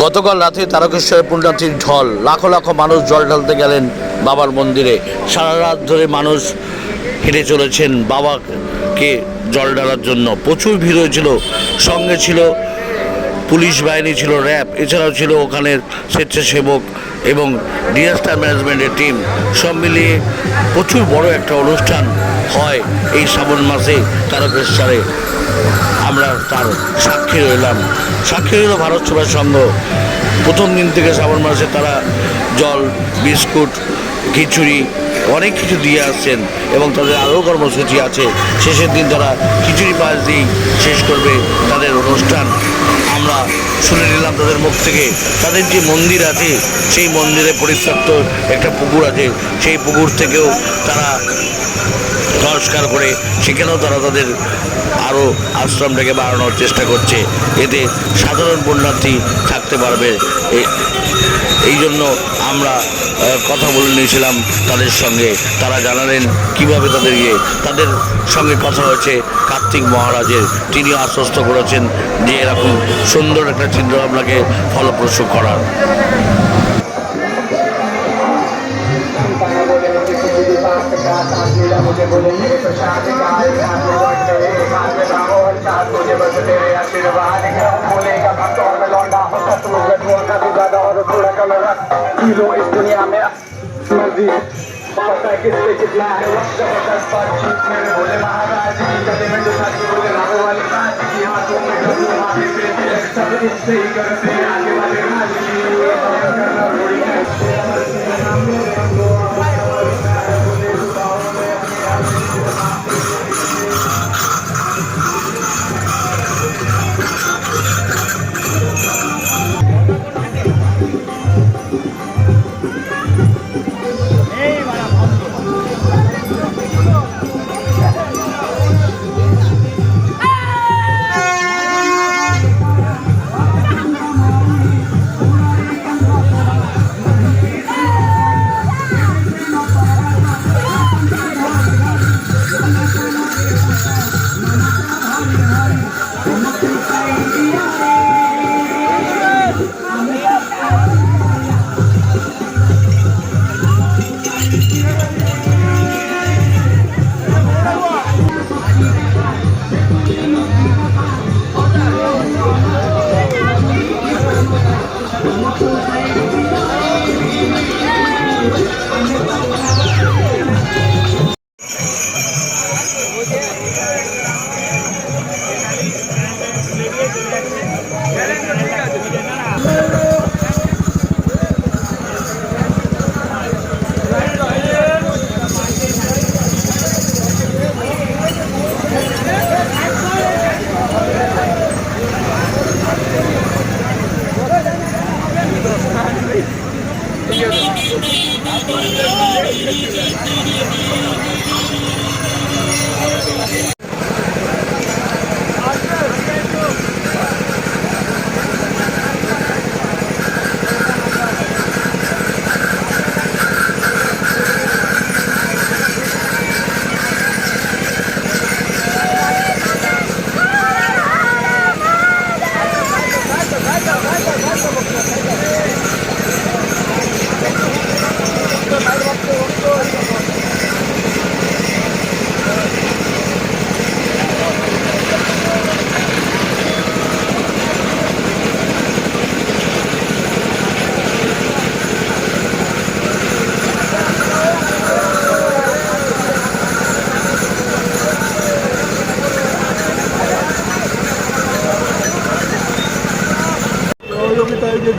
গতকাল রাতে তারকেশ্বরে পুণ্যার্থীর ঢল, লাখো লাখো মানুষ জল ঢালতে গেলেন বাবার মন্দিরে। সারা রাত ধরে মানুষ হেঁটে চলেছেন বাবাকে জল ঢালার জন্য। প্রচুর ভিড় হয়েছিল, সঙ্গে ছিল পুলিশ বাহিনী, ছিল র্যাব, এছাড়াও ছিল ওখানের স্বেচ্ছাসেবক এবং ডিজাস্টার ম্যানেজমেন্টের টিম। সব মিলিয়ে প্রচুর বড় একটা অনুষ্ঠান হয় এই শ্রাবণ মাসে তারকেশ্বরে। আমরা তার সাক্ষী রইলাম। সাক্ষী রইল ভারত সেবা সংঘ। প্রথম দিন থেকে শ্রাবণ মাসে তারা জল, বিস্কুট, খিচুড়ি অনেক কিছু দিয়ে আসছেন এবং তাদের আরও কর্মসূচি আছে। শেষের দিন তারা খিচুড়ি পায়েস দিয়েই শেষ করবে তাদের অনুষ্ঠান। আমরা শুনে নিলাম তাদের মুখ থেকে। তাদের যে মন্দির আছে সেই মন্দিরে পরিত্যক্ত একটা পুকুর আছে, সেই পুকুর থেকেও তারা সংস্কার করে সেখানেও তারা তাদের আরও আশ্রমটাকে বাড়ানোর চেষ্টা করছে। এতে সাধারণ পুণ্যার্থী থাকতে পারবে। এই জন্য আমরা কথা বলে নিয়েছিলাম তাদের সঙ্গে। তারা জানালেন কীভাবে তাদের সঙ্গে কথা হয়েছে কার্তিক মহারাজের। তিনি আশ্বস্ত করেছেন যে এরকম সুন্দর একটা চিন্তাভাবনাকে ফলপ্রসূ করার। मुझे बोले मेरे प्रसाद का मुझे बस तेरे आशीर्वाद का बोलेगा भक्त और मैं लौंडा होता तू का भी ज्यादा और थोड़ा कलर हीरो इस दुनिया में मर्जी पता है किससे कितना है वक्त बस बातचीत मेरे बोले महाराज की कदे में जो साथी बोले राघव वाले राज की हाथों में करूँ आगे पे सब इससे ही करते आगे वाले राज की करना थोड़ी है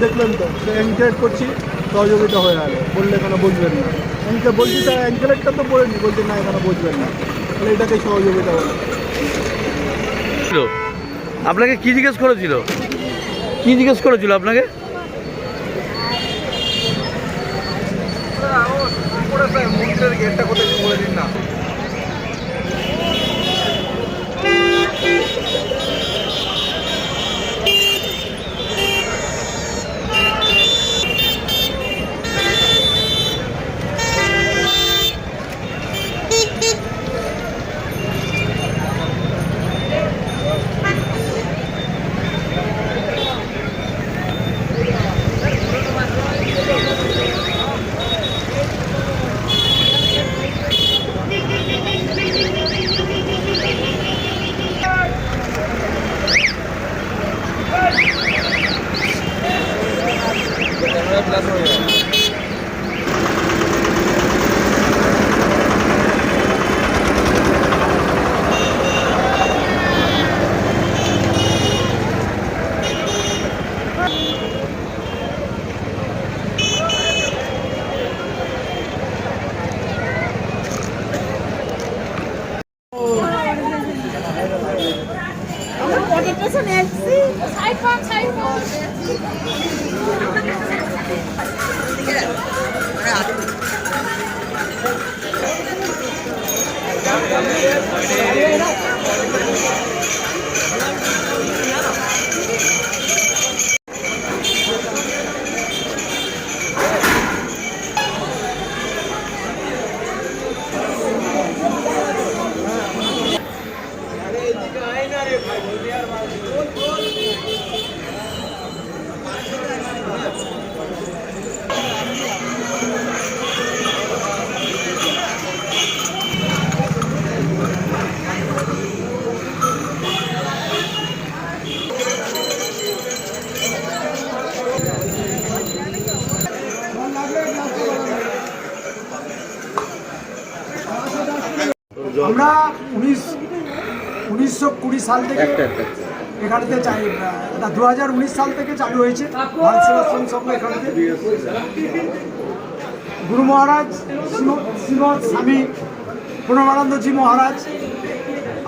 দেখলেন তো এনকারেজ করছি, সহযোগিতা হয়ে গেল। বললে কেন বুঝবেন না? বলছি স্যার অ্যাঙ্কেলেটটা তো পড়েনি, বলছি না এখানে বুঝবেন না, তাহলে এটাকে সহযোগিতা বলে। আপনাকে কি জিজ্ঞেস করেছিল? আপনাকে মন্দিরের গেটটা কোথায় বলে দিন না। আমরা 1920 সাল থেকে এখানেতে চাই, 2019 সাল থেকে চালু হয়েছে ভারত সেবাশ্রম সংঘ। এখানেতে গুরু মহারাজ শ্রীমৎ স্বামী প্রণবানন্দজি মহারাজ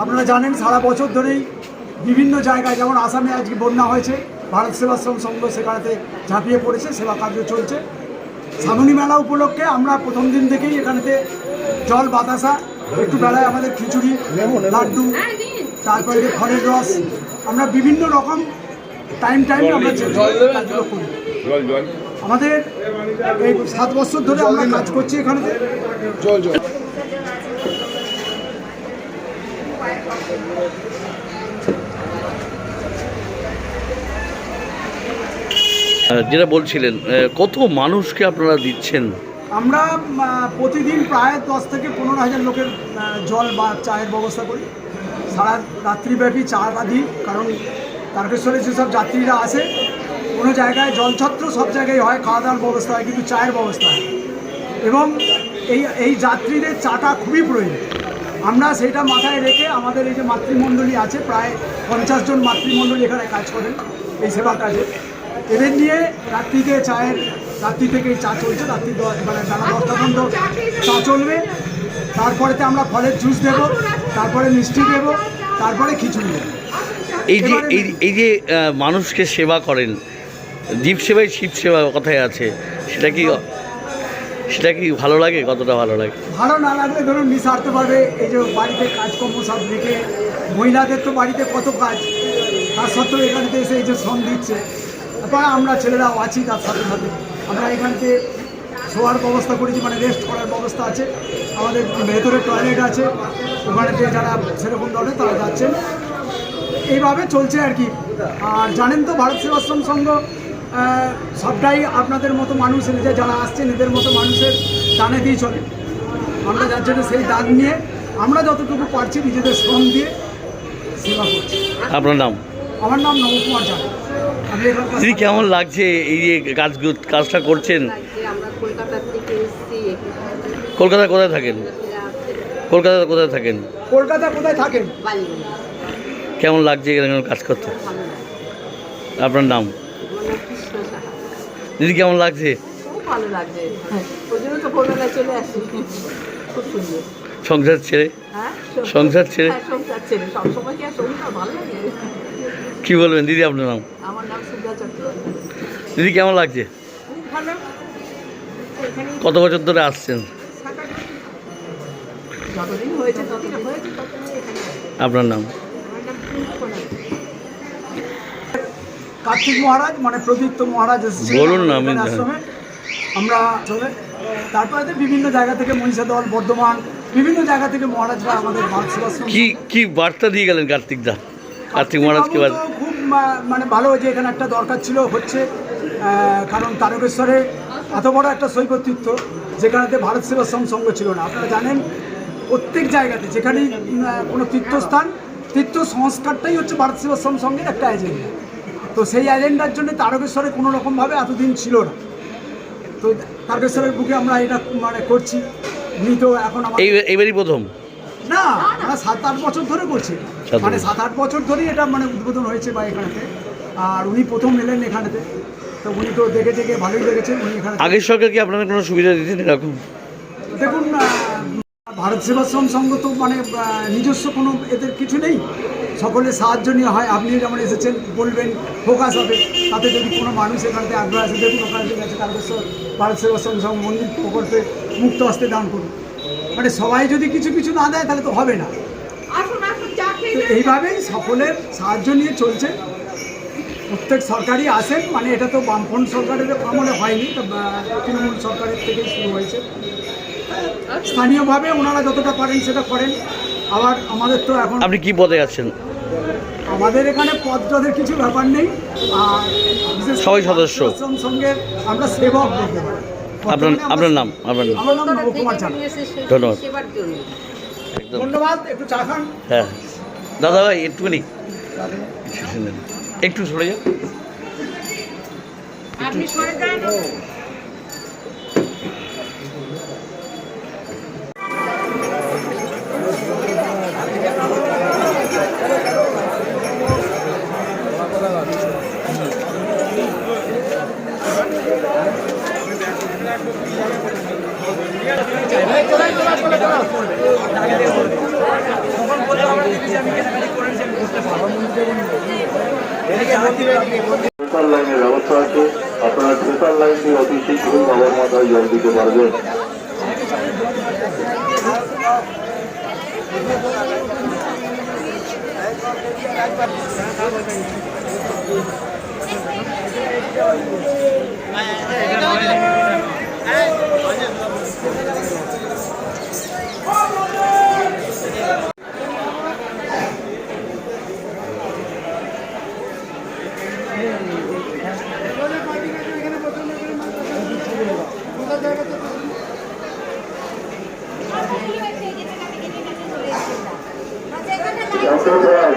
আপনারা জানেন সারা বছর ধরেই বিভিন্ন জায়গায়, যেমন আসামে আজকে বন্যা হয়েছে, ভারত সেবাশ্রম সংঘ সেখানেতে ঝাঁপিয়ে পড়েছে, সেবা কার্য চলছে। শ্রাবণী মেলা উপলক্ষে আমরা প্রথম দিন থেকেই এখানেতে জল বাতাসা, একটু বেলায় আমাদের খিচুড়ি, লাড্ডু, তারপরে ফলের রস, আমরা বিভিন্ন রকম টাইম আমরা কাজগুলো করি। আমাদের এই 7 বছর ধরে আমরা কাজ করছি এখানেতে। যেটা বলছিলেন, কত মানুষকে আপনারা দিচ্ছেন? আমরা প্রতিদিন প্রায় 10 থেকে 15,000 লোকের জল বা চায়ের ব্যবস্থা করি। সারা রাত্রিব্যাপী চা দিই, কারণ তারকেশ্বরে যেসব যাত্রীরা আসে কোনো জায়গায় জলছত্র সব জায়গায় হয়, খাওয়া দাওয়ার ব্যবস্থা হয়, কিন্তু চায়ের ব্যবস্থা হয়। এবং এই যাত্রীদের চাটা খুবই প্রয়োজন। আমরা সেইটা মাথায় রেখে আমাদের এই যে মাতৃমণ্ডলী আছে, প্রায় 50 জন মাতৃমণ্ডলী এখানে কাজ করেন এই সেবা কাজে। এদের নিয়ে রাত্রি থেকে চা চলছে, রাত্রি মানে বেলা 10টা পর্যন্ত চা চলবে। তারপরেতে আমরা ফলের জুস দেব, তারপরে মিষ্টি দেব, তারপরে খিচুড়ি দেব। এই যে মানুষকে সেবা করেন, জীব সেবায় শিব সেবা কথায় আছে, সেটা কি ভালো লাগে? কতটা ভালো লাগে? ভালো না লাগলে ধরুন নিঃস্বার্থভাবে এই যে বাড়িতে কাজকর্ম সব রেখে, মহিলাদের তো বাড়িতে কত কাজ, তার সত্ত্বেও এখানেতে এসে এই যে শ্রম দিচ্ছে। তারপরে আমরা ছেলেরাও আছি তার সাথে সাথে। আমরা এখানতে শোয়ার ব্যবস্থা করেছি, মানে রেস্ট করার ব্যবস্থা আছে। আমাদের ভেতরে টয়লেট আছে, ওখানেতে যারা সেরকম দলে তারা যাচ্ছেন। এইভাবে চলছে আর কি। আর জানেন তো ভারত সেবাশ্রম সংঘ সবটাই আপনাদের মতো মানুষ, যারা আসছেন এদের মতো মানুষের দানে দিয়ে চলে। আমরা যার জন্য সেই দান নিয়ে আমরা যতটুকু পারছি নিজেদের শ্রম দিয়ে সেবা করছি। আপনার নাম? আমার নাম নবকুমার জান। দিদি, কেমন লাগছে এই যে কাজটা করছেন? আমরা কলকাতা থেকে এসেছি। কলকাতা কোথায় থাকেন? কলকাতা কোথায় থাকেন? কলকাতা কোথায় থাকেন? বালিগঞ্জ। কেমন লাগছে এখানে কাজ করতে? ভালো লাগে। আপনার নাম? আমার নাম কৃষ্ণ সাহা। দিদি, কেমন লাগছে? খুব ভালো লাগছে, ওই জন্য তো ভোরবেলায় চলে আসি। খুব সুন্দর। সংসার ছেড়ে? হ্যাঁ, সংসার ছেড়ে? হ্যাঁ, সংসার ছেড়ে। সবসময় কি আর সংসার ভালো লাগে? কি বলবেন দিদি, আপনার নাম? আমার নাম সুধা চট্টোপাধ্যায়। দিদি, কেমন লাগছে? খুব ভালো। এখানে কত বছর ধরে আসছেন? যতদিন হয়েছে ততদিন এখানে। আপনার নাম? আমার নাম কৃষ্ণ। কার্তিক মহারাজ মানে প্রদীপ্ত মহারাজ এসেছেন বলুন না, আমি আশ্রমে। আমরা চলে তারপরে বিভিন্ন জায়গা থেকে মহিষাদল, বর্ধমান, বিভিন্ন জায়গা থেকে মহারাজরা আমাদের ভারত সেবাশ্রম। কি বার্তা দিয়ে গেলেন কার্তিক মহারাজকে? বাবু তো খুব মানে ভালো যে এখানে একটা দরকার ছিল, হচ্ছে কারণ তারকেশ্বরে এত বড় একটা শৈব তীর্থ যেখানেতে ভারত সেবাশ্রম সংঘ ছিল না। আপনারা জানেন প্রত্যেক জায়গাতে যেখানেই কোনো তীর্থস্থান, তীর্থ সংস্কারটাই হচ্ছে ভারত সেবাশ্রম সংঘের একটা এজেন্ডা। তো সেই এজেন্ডার জন্য তারকেশ্বরে কোনো রকমভাবে এতদিন ছিল না। তো তারকেশ্বরের বুকে আমরা এটা মানে করছি। উনি তো এখন এইবারই প্রথম? না, আমরা 7-8 বছর ধরে করছি, মানে 7-8 বছর ধরেই এটা মানে উদ্বোধন হয়েছে বা এখানেতে। আর উনি প্রথম এলেন এখানেতে, তো উনি তো দেখে দেখে ভালোই লেগেছেন। উনি এখানে আগের সরকার কি আপনাদের কোনো সুবিধা দিতেন এরকম? দেখুন, ভারত সেবাশ্রম সংঘ তো মানে নিজস্ব কোনো এদের কিছু নেই, সকলের সাহায্য নিয়ে হয়। আপনি যেমন এসেছেন বলবেন, ফোকাস হবে, তাতে যদি কোনো মানুষ এখানে আগ্রহ আছে, দেখুন ওখানে গেছে তারকেশ্বর ভারত সেবাশ্রম সংঘ মন্দির প্রকল্পে মুক্ত হস্তে দান করুন। মানে সবাই যদি কিছু কিছু না দেয় তাহলে তো হবে না। তো এইভাবেই সকলের সাহায্য নিয়ে চলছে। প্রত্যেক সরকারই আসেন, মানে এটা তো বামফ্রন্ট সরকারের আমলে হয়নি, তো তৃণমূল সরকারের থেকেই শুরু হয়েছে। স্থানীয়ভাবে ওনারা যতটা পারেন সেটা করেন। আবার আমাদের তো এখন আপনি কি পদে আছেন? আমাদের এখানে পদটাদের কিছু ব্যাপার নেই, আর বিশেষ সবাই সদস্য। সঙ্গে আমরা সেবক বলতে পারি। আপনার নাম? আমার নাম নবকুমার জানা। ধন্যবাদ। সেবার জন্য একদম। ধন্যবাদ। একটু চা খান। হ্যাঁ দাদা ভাই, একটুখানি একটু সরে যান। আপনি সরে যান। স্পেশাল লাইনের ব্যবস্থা আছে, আপনারা স্পেশাল লাইনটি অতি শীঘ্রই বাবার মাথায় জল দিতে পারবেন।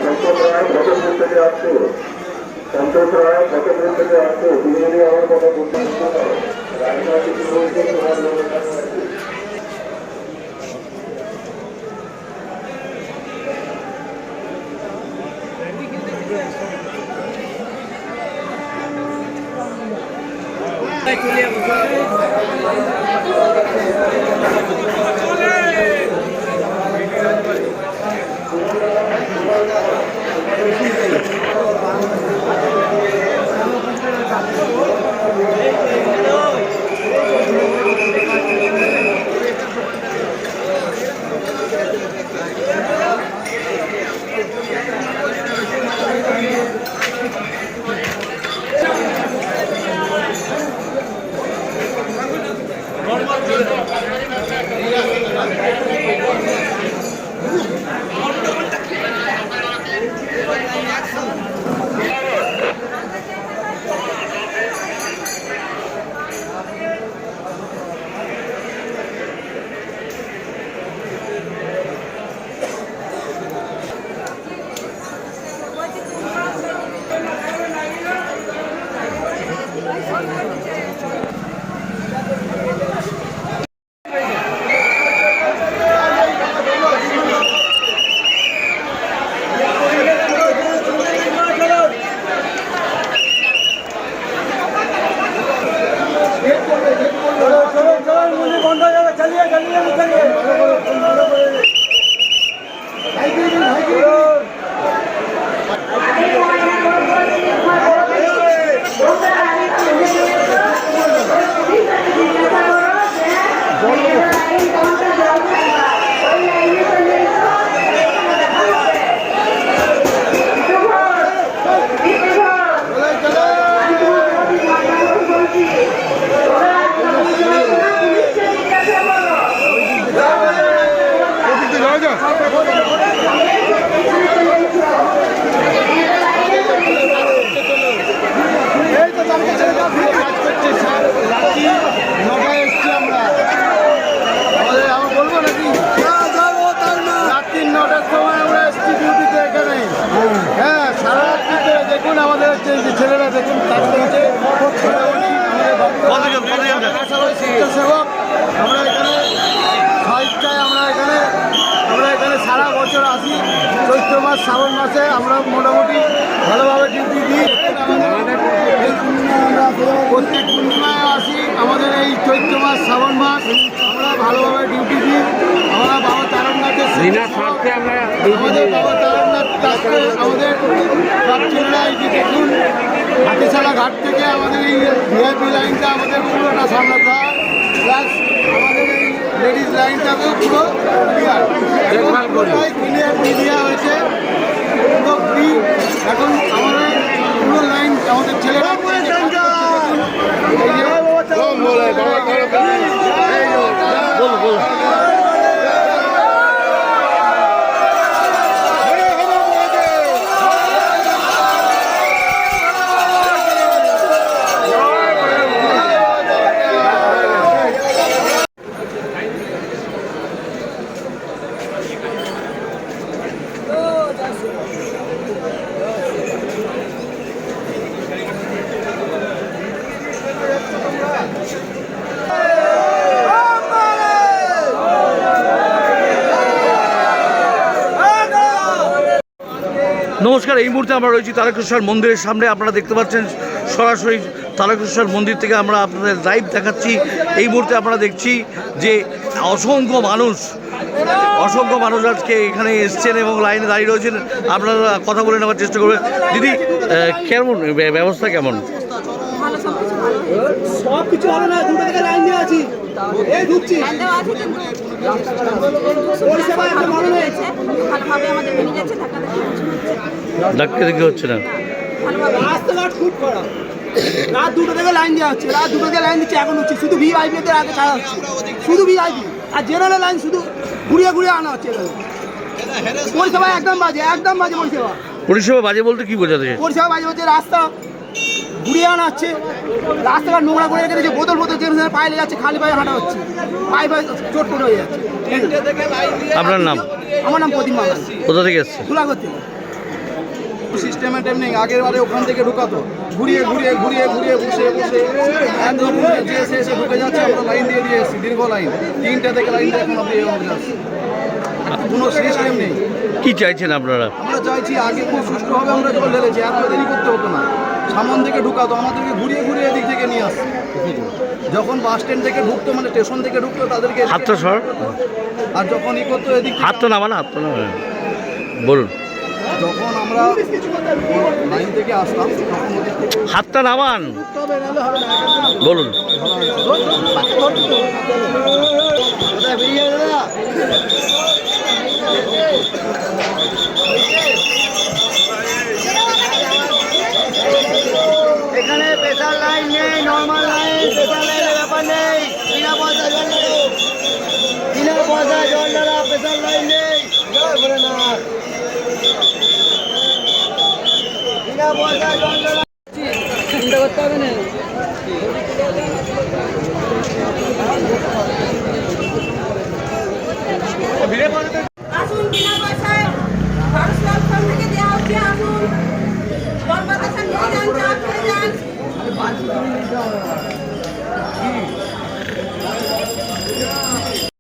সন্তোষ রায় ভট্টপুর থেকে আসছে, সন্তোষ রায় ভট্টপুর থেকে আসছে। তুমি যদি আমার কথা বলতে রাজনীতি বলতে তোমার স্বেচ্ছাসেবক। আমরা এখানে স্বেচ্ছায় আমরা এখানে সারা বছর আসি। চৈত্র মাস শ্রাবণ মাসে আমরা মোটামুটি ভালোভাবে ডিউটি দিই। আমরা প্রত্যেক পূর্ণিমায় আসি। আমাদের এই চৈত্র মাস শ্রাবণ মাস আমরা ভালোভাবে ডিউটি দিই। আমরা বাবা তারকনাথের আমাদের বাবা তারকনাথ ট্রাস্টে আমাদের সব ছেলেরা এই যে দেখুন হাতিশালা ঘাট থেকে আমাদের এই ভিআইপি লাইনটা আমাদের পুরোটা সামলাতে হয়। প্লাস আমাদের এই লেডিস লাইনটাকেও পুরো ক্লিয়ার ক্লিয়ার হয়েছে পুরো ফ্রি। এখন আমাদের পুরো লাইন আমাদের ছেলেরা নমস্কার, এই মুহূর্তে আমরা রয়েছি তারকেশ্বর মন্দিরের সামনে। আপনারা দেখতে পাচ্ছেন সরাসরি তারকেশ্বর মন্দির থেকে আমরা আপনাদের লাইভ দেখাচ্ছি। এই মুহূর্তে আমরা দেখছি যে অসংখ্য মানুষ আজকে এখানে এসছেন এবং লাইনে দাঁড়িয়ে রয়েছেন। আপনারা কথা বলে নেওয়ার চেষ্টা করবেন। দিদি, কেমন ব্যবস্থা কেমন? ভালো, সব কিছু ভালো হয়েছে। সব কিছু ভালো না, দুটো থেকে লাইন দিয়ে আছি, এই ঢুকছি। লাইন দেওয়া আছে কিন্তু পরিষেবা এখন ভালো হয়েছে। ভালোভাবে আমাদের বেরিয়ে যাচ্ছে, ধাক্কা দেখি হচ্ছে না। ভালোভাবে রাস্তাঘাট খুব করা। রাত দুটো থেকে লাইন দেওয়া হচ্ছে, রাত দুটো থেকে লাইন দিচ্ছে এখন হচ্ছে। শুধু ভিআইপিদের আগে ছাড়া হচ্ছে, শুধু ভিআইপি। আর জেনারেল লাইন শুধু ঘুরিয়ে আনা হচ্ছে। পরিষেবা একদম বাজে পরিষেবা। পরিষেবা বাজে বলতে কি বোঝাতে? পরিষেবা বাজে হচ্ছে রাস্তা ঘুরিয়ে আনা হচ্ছে, রাস্তাঘাট নোংরা করে রেখে দিয়েছে, বোতল যেখানে পায়ে লেগে যাচ্ছে, খালি পায়ে হাঁটা হচ্ছে, পায়ে চোট করে হয়ে যাচ্ছে। আপনার নাম? আমার নাম প্রদীপ মান্না। কোথা থেকে এসছে? ধুলাগড় থেকে। সিস্টেমে নেই, আগের বারে ওখান থেকে ঢুকাতো, ঘুরিয়ে বসে একদম এসে ঢুকে যাচ্ছে। আমরা লাইন দিয়ে এসেছি, দীর্ঘ লাইন, 3টে থেকে লাইন দিয়ে এখন অব্দি যাচ্ছে। কোনো সিস্টেম নেই। কি চাইছেন আপনারা? আমরা চাইছি আগে খুব সুষ্ঠুভাবে আমরা জল ঢেলেছি, এত দেরি করতে হতো না। সামন থেকে ঢুকাতো, আমাদেরকে ঘুরিয়ে এদিক থেকে নিয়ে আসতো। যখন বাস স্ট্যান্ড থেকে ঢুকতো, মানে স্টেশন থেকে ঢুকতো, তাদেরকে হাতটা সর। আর যখন করতো এদিক হাতটা নামান বলুন। যখন আমরা লাইন থেকে আসতাম তখন ওদিক থেকে হাতটা নামান বলুন। এখানে প্রেসার লাইন নেই, নর্মাল লাইন, প্রেসার লাইনের ব্যাপার নেই। বিনা পয়সা জল ঢালা, প্রেসার লাইন নেই। বিনা পয়সা জল ঢালা। চিন্তা করতে হবে না। আসুন, বিনা পয়সায় ভারত সরকার থেকে দেওয়া হচ্ছে। আসুন, জল বাতাসা নিয়ে যান, চা খেয়ে যান।